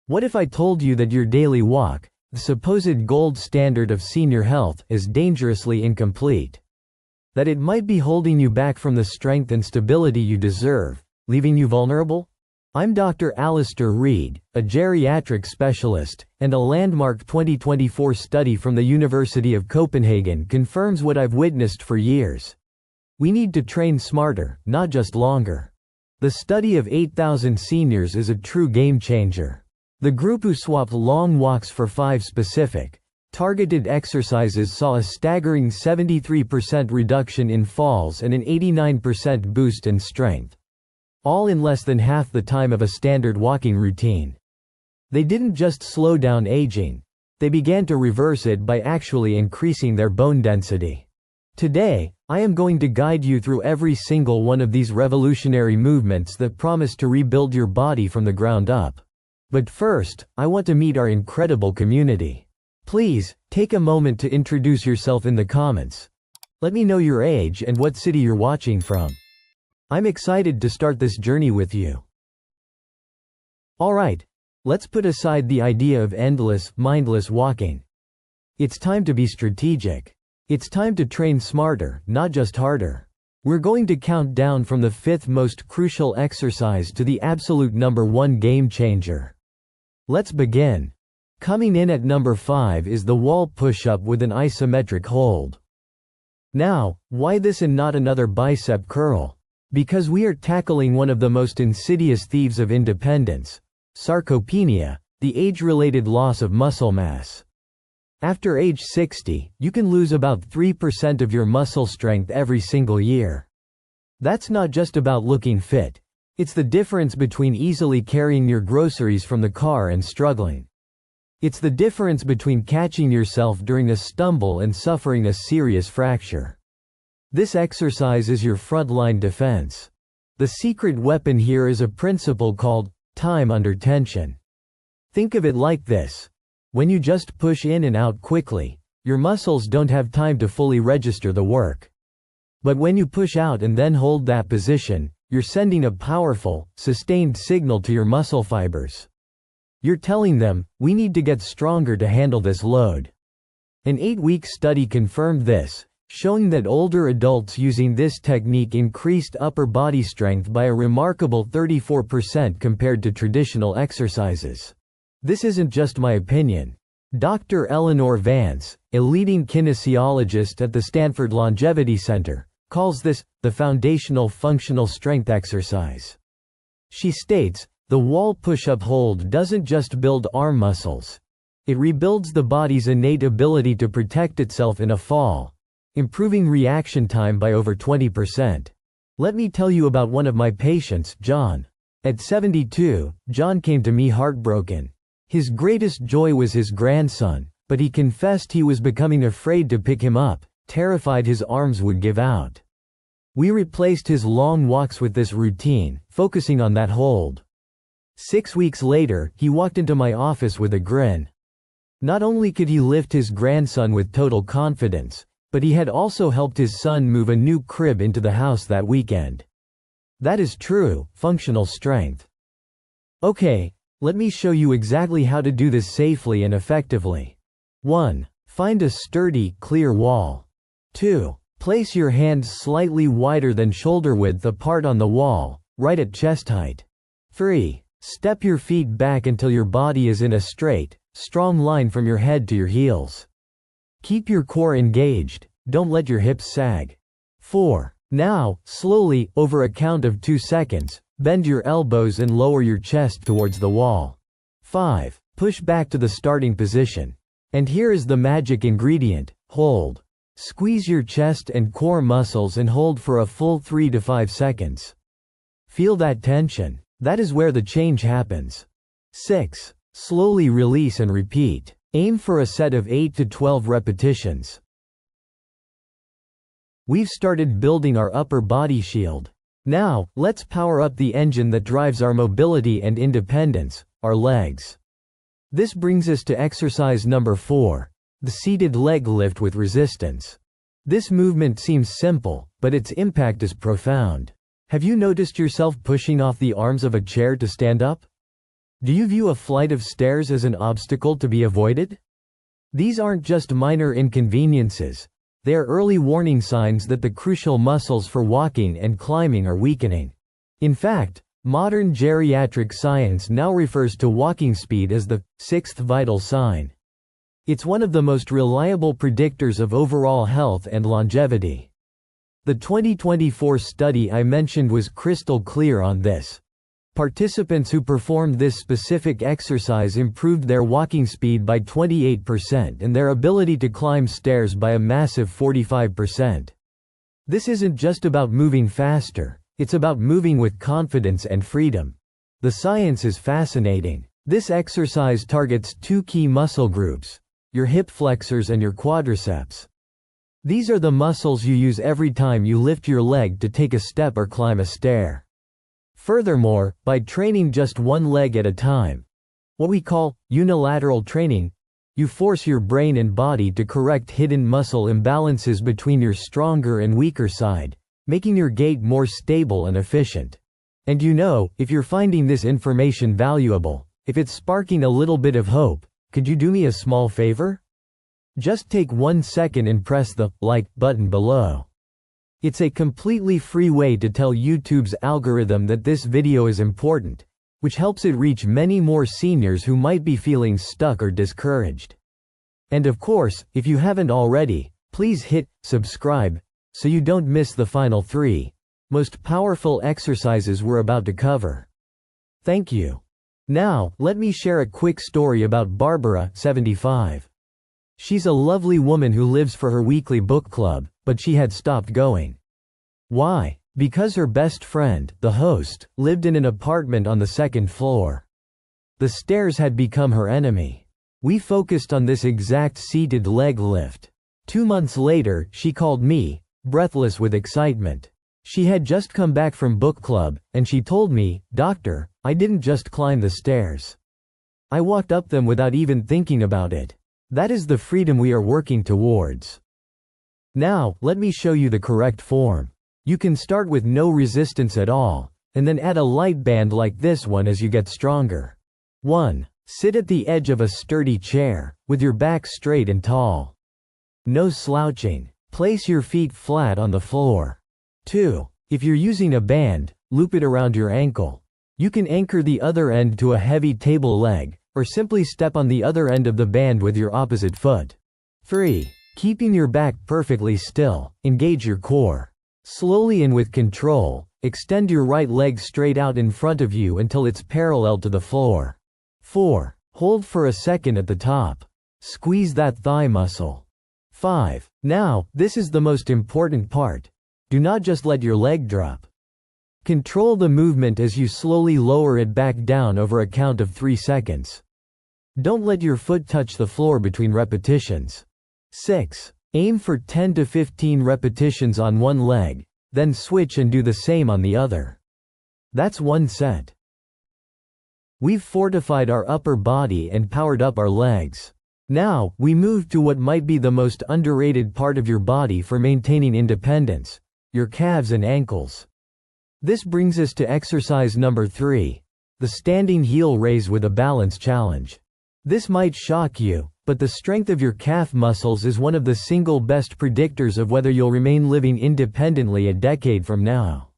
What if I told you that your daily walk, the supposed gold standard of senior health, is dangerously incomplete? That it might be holding you back from the strength and stability you deserve, leaving you vulnerable? I'm Dr. Alistair Reed, a geriatric specialist, and a landmark 2024 study from the University of Copenhagen confirms what I've witnessed for years. We need to train smarter, not just longer. The study of 8,000 seniors is a true game changer. The group who swapped long walks for 5 specific, targeted exercises saw a staggering 73% reduction in falls and an 89% boost in strength. All in less than half the time of a standard walking routine. They didn't just slow down aging, they began to reverse it by actually increasing their bone density. Today, I am going to guide you through every single one of these revolutionary movements that promise to rebuild your body from the ground up. But first, I want to meet our incredible community. Please, take a moment to introduce yourself in the comments. Let me know your age and what city you're watching from. I'm excited to start this journey with you. Alright, let's put aside the idea of endless, mindless walking. It's time to be strategic. It's time to train smarter, not just harder. We're going to count down from the 5th most crucial exercise to the absolute number 1 game changer. Let's begin. Coming in at number 5 is the wall push-up with an isometric hold. Now, why this and not another bicep curl? Because we are tackling one of the most insidious thieves of independence, sarcopenia, the age-related loss of muscle mass. After age 60, you can lose about 3% of your muscle strength every single year. That's not just about looking fit. It's the difference between easily carrying your groceries from the car and struggling. It's the difference between catching yourself during a stumble and suffering a serious fracture. This exercise is your frontline defense. The secret weapon here is a principle called time under tension. Think of it like this. When you just push in and out quickly, your muscles don't have time to fully register the work. But when you push out and then hold that position, you're sending a powerful, sustained signal to your muscle fibers. You're telling them, we need to get stronger to handle this load. An 8-week study confirmed this, showing that older adults using this technique increased upper body strength by a remarkable 34% compared to traditional exercises. This isn't just my opinion. Dr. Eleanor Vance, a leading kinesiologist at the Stanford Longevity Center, calls this the foundational functional strength exercise. She states, the wall push-up hold doesn't just build arm muscles. It rebuilds the body's innate ability to protect itself in a fall, improving reaction time by over 20%. Let me tell you about one of my patients, John. At 72, John came to me heartbroken. His greatest joy was his grandson, but he confessed he was becoming afraid to pick him up, terrified his arms would give out. We replaced his long walks with this routine, focusing on that hold. 6 weeks later, he walked into my office with a grin. Not only could he lift his grandson with total confidence, but he had also helped his son move a new crib into the house that weekend. That is true, functional strength. Okay, let me show you exactly how to do this safely and effectively. 1. Find a sturdy, clear wall. 2. Place your hands slightly wider than shoulder width apart on the wall, right at chest height. 3. Step your feet back until your body is in a straight, strong line from your head to your heels. Keep your core engaged, don't let your hips sag. 4. Now, slowly, over a count of 2 seconds, bend your elbows and lower your chest towards the wall. 5. Push back to the starting position. And here is the magic ingredient, hold. Squeeze your chest and core muscles and hold for a full 3 to 5 seconds. Feel that tension. That is where the change happens. 6. Slowly release and repeat. Aim for a set of 8 to 12 repetitions. We've started building our upper body shield. Now, let's power up the engine that drives our mobility and independence, our legs. This brings us to exercise number 4, the seated leg lift with resistance. This movement seems simple, but its impact is profound. Have you noticed yourself pushing off the arms of a chair to stand up? Do you view a flight of stairs as an obstacle to be avoided? These aren't just minor inconveniences, they are early warning signs that the crucial muscles for walking and climbing are weakening. In fact, modern geriatric science now refers to walking speed as the sixth vital sign. It's one of the most reliable predictors of overall health and longevity. The 2024 study I mentioned was crystal clear on this. Participants who performed this specific exercise improved their walking speed by 28% and their ability to climb stairs by a massive 45%. This isn't just about moving faster, it's about moving with confidence and freedom. The science is fascinating. This exercise targets two key muscle groups: your hip flexors and your quadriceps. These are the muscles you use every time you lift your leg to take a step or climb a stair. Furthermore, by training just one leg at a time, what we call unilateral training, you force your brain and body to correct hidden muscle imbalances between your stronger and weaker side, making your gait more stable and efficient. And if you're finding this information valuable, if it's sparking a little bit of hope, could you do me a small favor? Just take 1 second and press the like button below. It's a completely free way to tell YouTube's algorithm that this video is important, which helps it reach many more seniors who might be feeling stuck or discouraged. And of course, if you haven't already, please hit subscribe so you don't miss the final 3 most powerful exercises we're about to cover. Thank you. Now, let me share a quick story about Barbara, 75. She's a lovely woman who lives for her weekly book club, but she had stopped going. Why? Because her best friend, the host, lived in an apartment on the 2nd floor. The stairs had become her enemy. We focused on this exact seated leg lift. 2 months later, she called me, breathless with excitement. She had just come back from book club, and she told me, "Doctor, I didn't just climb the stairs. I walked up them without even thinking about it." That is the freedom we are working towards. Now, let me show you the correct form. You can start with no resistance at all, and then add a light band like this one as you get stronger. 1. Sit at the edge of a sturdy chair, with your back straight and tall. No slouching. Place your feet flat on the floor. 2. If you're using a band, loop it around your ankle. You can anchor the other end to a heavy table leg, or simply step on the other end of the band with your opposite foot. 3. Keeping your back perfectly still, engage your core. Slowly and with control, extend your right leg straight out in front of you until it's parallel to the floor. 4. Hold for a second at the top. Squeeze that thigh muscle. 5. Now, this is the most important part. Do not just let your leg drop. Control the movement as you slowly lower it back down over a count of 3 seconds. Don't let your foot touch the floor between repetitions. 6. Aim for 10 to 15 repetitions on one leg, then switch and do the same on the other. That's 1 set. We've fortified our upper body and powered up our legs. Now, we move to what might be the most underrated part of your body for maintaining independence: your calves and ankles. This brings us to exercise number 3, the standing heel raise with a balance challenge. This might shock you, but the strength of your calf muscles is one of the single best predictors of whether you'll remain living independently a decade from now.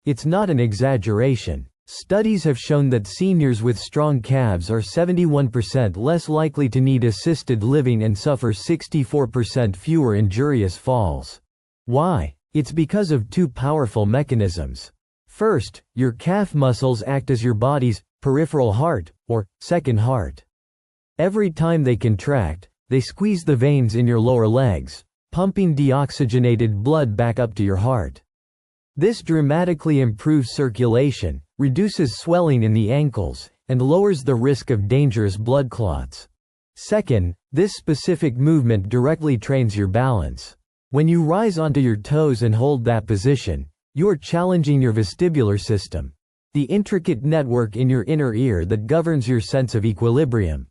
It's not an exaggeration. Studies have shown that seniors with strong calves are 71% less likely to need assisted living and suffer 64% fewer injurious falls. Why? It's because of 2 powerful mechanisms. First, your calf muscles act as your body's peripheral heart, or second heart. Every time they contract, they squeeze the veins in your lower legs, pumping deoxygenated blood back up to your heart. This dramatically improves circulation, reduces swelling in the ankles, and lowers the risk of dangerous blood clots. Second, this specific movement directly trains your balance. When you rise onto your toes and hold that position, you are challenging your vestibular system, the intricate network in your inner ear that governs your sense of equilibrium.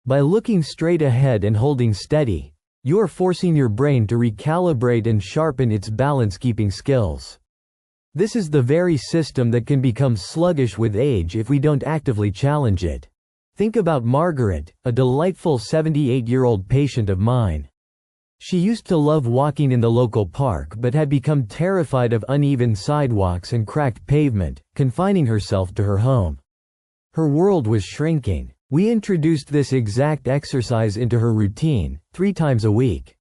By looking straight ahead and holding steady, you are forcing your brain to recalibrate and sharpen its balance-keeping skills. This is the very system that can become sluggish with age if we don't actively challenge it. Think about Margaret, a delightful 78-year-old patient of mine. She used to love walking in the local park but had become terrified of uneven sidewalks and cracked pavement, confining herself to her home. Her world was shrinking. We introduced this exact exercise into her routine, 3 times a week.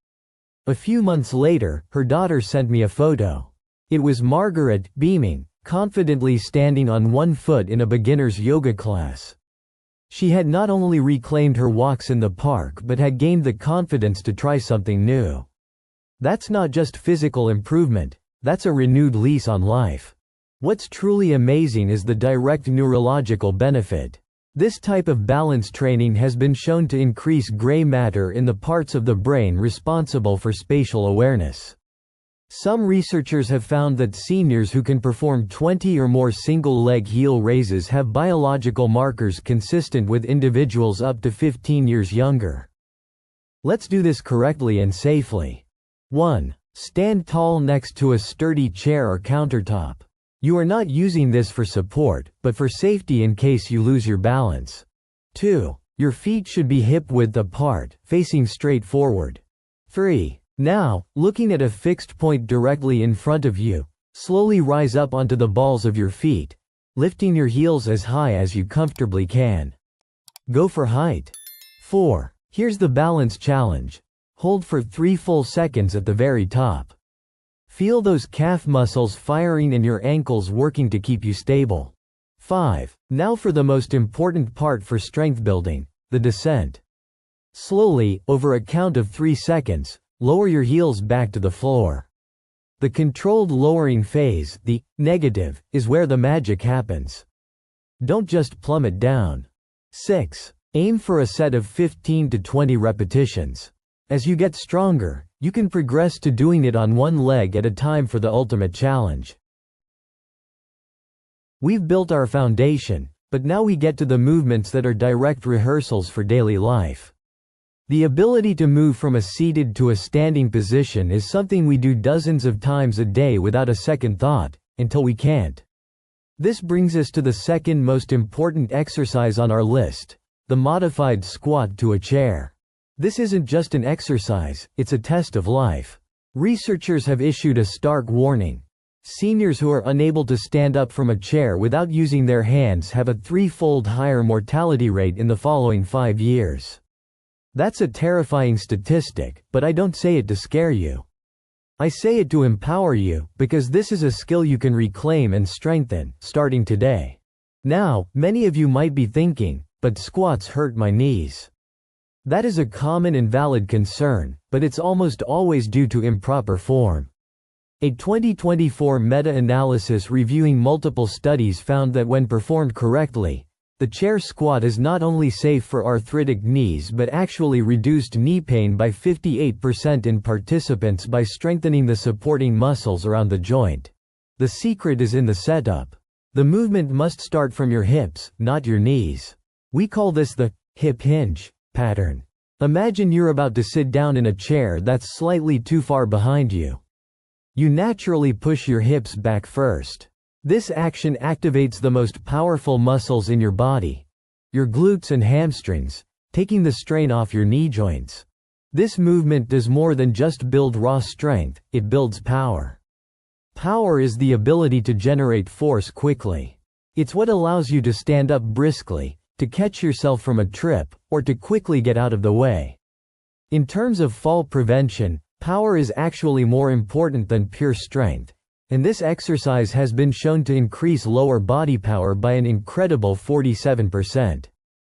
A few months later, her daughter sent me a photo. It was Margaret, beaming, confidently standing on one foot in a beginner's yoga class. She had not only reclaimed her walks in the park but had gained the confidence to try something new. That's not just physical improvement, that's a renewed lease on life. What's truly amazing is the direct neurological benefit. This type of balance training has been shown to increase gray matter in the parts of the brain responsible for spatial awareness. Some researchers have found that seniors who can perform 20 or more single-leg heel raises have biological markers consistent with individuals up to 15 years younger. Let's do this correctly and safely. 1. Stand tall next to a sturdy chair or countertop. You are not using this for support, but for safety in case you lose your balance. 2. Your feet should be hip-width apart, facing straight forward. 3. Now, looking at a fixed point directly in front of you, slowly rise up onto the balls of your feet, lifting your heels as high as you comfortably can. Go for height. 4. Here's the balance challenge. Hold for 3 full seconds at the very top. Feel those calf muscles firing and your ankles working to keep you stable. 5. Now for the most important part for strength building, the descent. Slowly, over a count of 3 seconds, lower your heels back to the floor. The controlled lowering phase, the negative, is where the magic happens. Don't just plummet down. 6. Aim for a set of 15 to 20 repetitions. As you get stronger, you can progress to doing it on one leg at a time for the ultimate challenge. We've built our foundation, but now we get to the movements that are direct rehearsals for daily life. The ability to move from a seated to a standing position is something we do dozens of times a day without a second thought, until we can't. This brings us to the second most important exercise on our list, the modified squat to a chair. This isn't just an exercise, it's a test of life. Researchers have issued a stark warning. Seniors who are unable to stand up from a chair without using their hands have a 3-fold higher mortality rate in the following 5 years. That's a terrifying statistic, but I don't say it to scare you. I say it to empower you, because this is a skill you can reclaim and strengthen, starting today. Now, many of you might be thinking, but squats hurt my knees. That is a common and valid concern, but it's almost always due to improper form. A 2024 meta-analysis reviewing multiple studies found that when performed correctly, the chair squat is not only safe for arthritic knees but actually reduced knee pain by 58% in participants by strengthening the supporting muscles around the joint. The secret is in the setup. The movement must start from your hips, not your knees. We call this the hip hinge pattern. Imagine you're about to sit down in a chair that's slightly too far behind you. You naturally push your hips back first. This action activates the most powerful muscles in your body, your glutes and hamstrings, taking the strain off your knee joints. This movement does more than just build raw strength, it builds power. Power is the ability to generate force quickly. It's what allows you to stand up briskly, to catch yourself from a trip, or to quickly get out of the way. In terms of fall prevention, power is actually more important than pure strength. And this exercise has been shown to increase lower body power by an incredible 47%.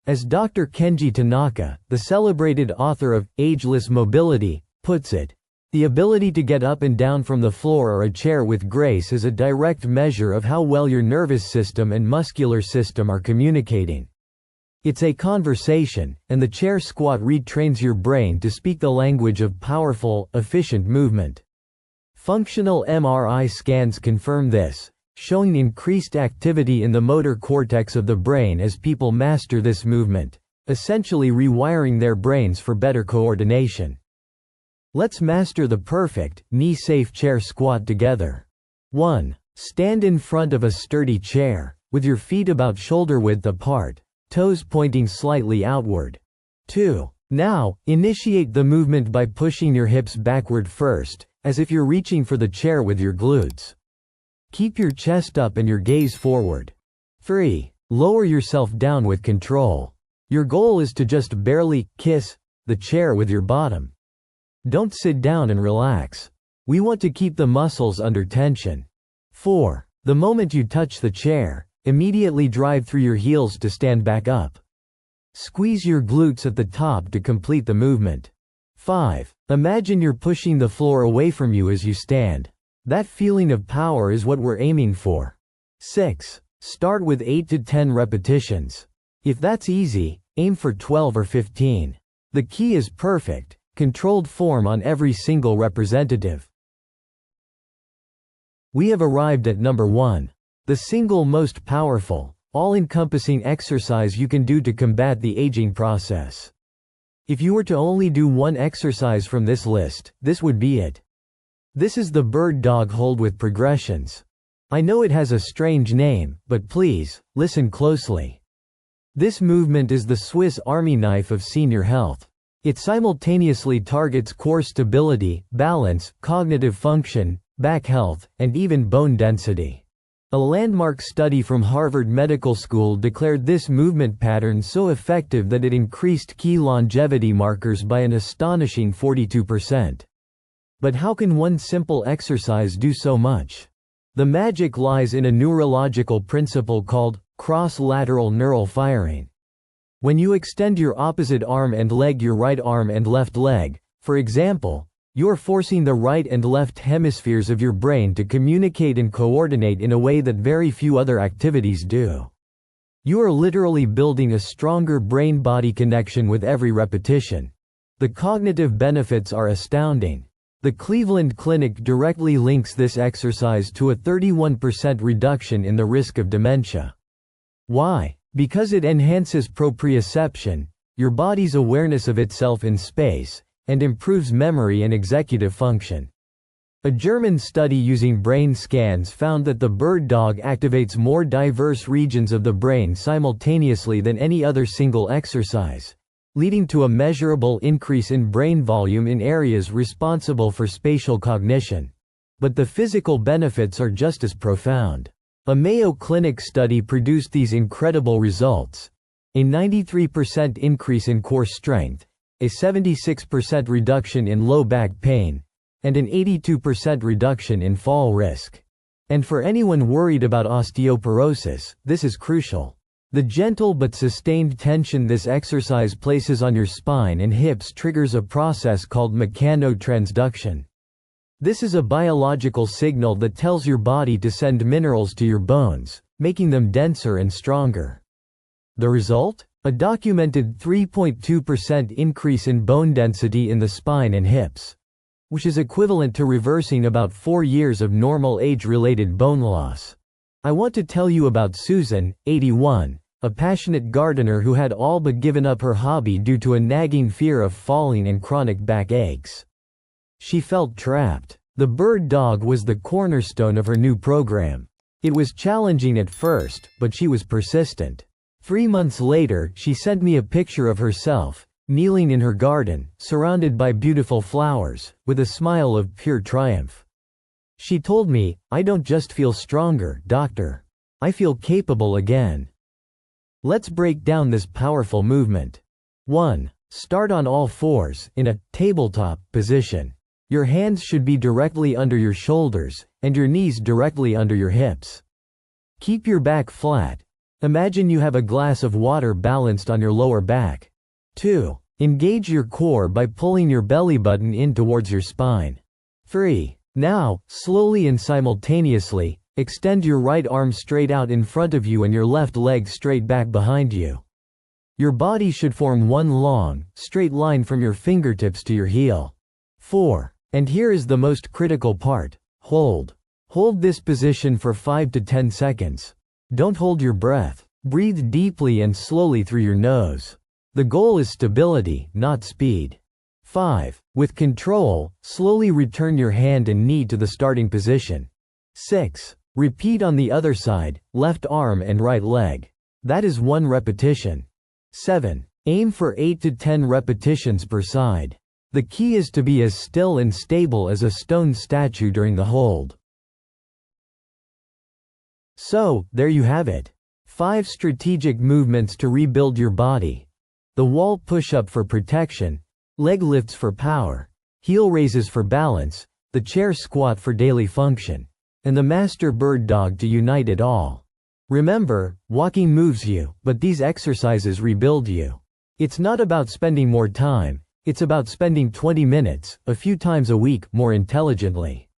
As Dr. Kenji Tanaka, the celebrated author of Ageless Mobility, puts it, the ability to get up and down from the floor or a chair with grace is a direct measure of how well your nervous system and muscular system are communicating. It's a conversation, and the chair squat retrains your brain to speak the language of powerful, efficient movement. Functional MRI scans confirm this, showing increased activity in the motor cortex of the brain as people master this movement, essentially rewiring their brains for better coordination. Let's master the perfect, knee-safe chair squat together. 1. Stand in front of a sturdy chair, with your feet about shoulder width apart, toes pointing slightly outward. 2. Now, initiate the movement by pushing your hips backward first, as if you're reaching for the chair with your glutes. Keep your chest up and your gaze forward. 3. Lower yourself down with control. Your goal is to just barely kiss the chair with your bottom. Don't sit down and relax. We want to keep the muscles under tension. 4. The moment you touch the chair, immediately drive through your heels to stand back up. Squeeze your glutes at the top to complete the movement. 5. Imagine you're pushing the floor away from you as you stand. That feeling of power is what we're aiming for. 6. Start with 8 to 10 repetitions. If that's easy, aim for 12 or 15. The key is perfect, controlled form on every single representative. We have arrived at number 1. The single most powerful, all-encompassing exercise you can do to combat the aging process. If you were to only do one exercise from this list, this would be it. This is the bird dog hold with progressions. I know it has a strange name, but please, listen closely. This movement is the Swiss Army knife of senior health. It simultaneously targets core stability, balance, cognitive function, back health, and even bone density. A landmark study from Harvard Medical School declared this movement pattern so effective that it increased key longevity markers by an astonishing 42%. But how can one simple exercise do so much? The magic lies in a neurological principle called cross-lateral neural firing. When you extend your opposite arm and leg, your right arm and left leg, for example, you're forcing the right and left hemispheres of your brain to communicate and coordinate in a way that very few other activities do. You are literally building a stronger brain-body connection with every repetition. The cognitive benefits are astounding. The Cleveland Clinic directly links this exercise to a 31% reduction in the risk of dementia. Why? Because it enhances proprioception, your body's awareness of itself in space, and improves memory and executive function. A German study using brain scans found that the bird dog activates more diverse regions of the brain simultaneously than any other single exercise, leading to a measurable increase in brain volume in areas responsible for spatial cognition. But the physical benefits are just as profound. A Mayo Clinic study produced these incredible results: a 93% increase in core strength, a 76% reduction in low back pain, and an 82% reduction in fall risk. And for anyone worried about osteoporosis, this is crucial. The gentle but sustained tension this exercise places on your spine and hips triggers a process called mechanotransduction. This is a biological signal that tells your body to send minerals to your bones, making them denser and stronger. The result? A documented 3.2% increase in bone density in the spine and hips, which is equivalent to reversing about 4 years of normal age-related bone loss. I want to tell you about Susan, 81, a passionate gardener who had all but given up her hobby due to a nagging fear of falling and chronic back aches. She felt trapped. The bird dog was the cornerstone of her new program. It was challenging at first, but she was persistent. 3 months later, she sent me a picture of herself, kneeling in her garden, surrounded by beautiful flowers, with a smile of pure triumph. She told me, "I don't just feel stronger, doctor. I feel capable again." Let's break down this powerful movement. 1. Start on all fours, in a tabletop position. Your hands should be directly under your shoulders, and your knees directly under your hips. Keep your back flat. Imagine you have a glass of water balanced on your lower back. 2. Engage your core by pulling your belly button in towards your spine. 3. Now, slowly and simultaneously, extend your right arm straight out in front of you and your left leg straight back behind you. Your body should form one long, straight line from your fingertips to your heel. 4. And here is the most critical part: hold. Hold this position for 5 to 10 seconds. Don't hold your breath. Breathe deeply and slowly through your nose. The goal is stability, not speed. 5. With control, slowly return your hand and knee to the starting position. 6. Repeat on the other side, left arm and right leg. That is 1 repetition. 7. Aim for 8 to 10 repetitions per side. The key is to be as still and stable as a stone statue during the hold. So, there you have it. 5 strategic movements to rebuild your body. The wall push-up for protection, leg lifts for power, heel raises for balance, the chair squat for daily function, and the master bird dog to unite it all. Remember, walking moves you, but these exercises rebuild you. It's not about spending more time, it's about spending 20 minutes, a few times a week, more intelligently.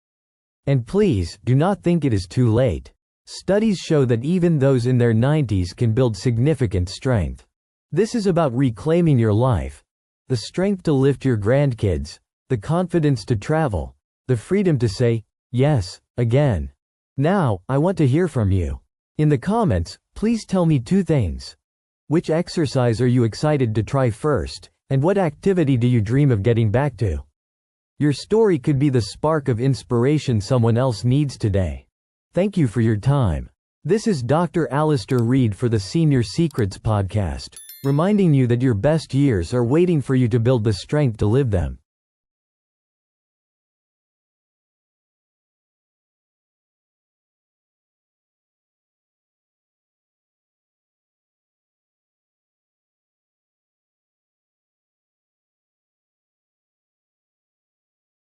And please, do not think it is too late. Studies show that even those in their 90s can build significant strength. This is about reclaiming your life. The strength to lift your grandkids, the confidence to travel, the freedom to say, yes, again. Now, I want to hear from you. In the comments, please tell me 2 things. Which exercise are you excited to try first, and what activity do you dream of getting back to? Your story could be the spark of inspiration someone else needs today. Thank you for your time. This is Dr. Alistair Reed for the Senior Secrets podcast, reminding you that your best years are waiting for you to build the strength to live them.